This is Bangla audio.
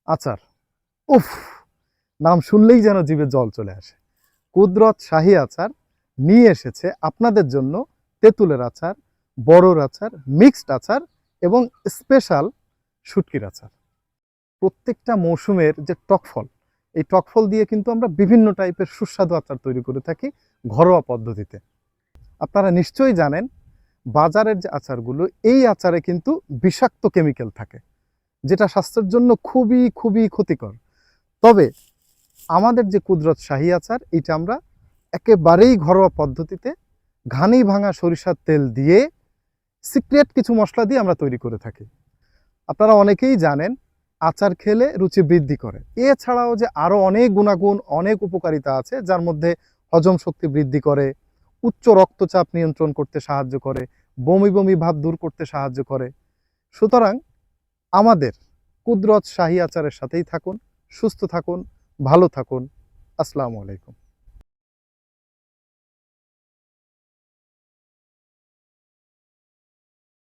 আচার, উফ, নাম শুনলেই যেন জিভে জল চলে আসে। কুদরত শাহী আচার নিয়ে এসেছে আপনাদের জন্য তেঁতুলের আচার, বড়র আচার, মিক্সড আচার এবং স্পেশাল শুটকির আচার। প্রত্যেকটা মৌসুমের যে টকফল, এই টকফল দিয়ে কিন্তু আমরা বিভিন্ন টাইপের সুস্বাদু আচার তৈরি করে থাকি ঘরোয়া পদ্ধতিতে। আপনারা নিশ্চয়ই জানেন বাজারের যে আচারগুলো, এই আচারে কিন্তু বিষাক্ত কেমিক্যাল থাকে, যেটা স্বাস্থ্যের জন্য খুবই খুবই ক্ষতিকর। তবে আমাদের যে কুদরত শাহী আচার, এটা আমরা একেবারেই ঘরোয়া পদ্ধতিতে ঘানি ভাঙা সরিষার তেল দিয়ে সিক্রেট কিছু মশলা দিয়ে আমরা তৈরি করে থাকি। আপনারা অনেকেই জানেন আচার খেলে রুচি বৃদ্ধি করে। এছাড়াও যে আরও অনেক গুণাগুণ, অনেক উপকারিতা আছে, যার মধ্যে হজম শক্তি বৃদ্ধি করে, উচ্চ রক্তচাপ নিয়ন্ত্রণ করতে সাহায্য করে, বমি বমি ভাব দূর করতে সাহায্য করে। সুতরাং আমাদের কুদরত শাহী আচারের সাথেই থাকুন, সুস্থ থাকুন, ভালো থাকুন। আসসালামু আলাইকুম।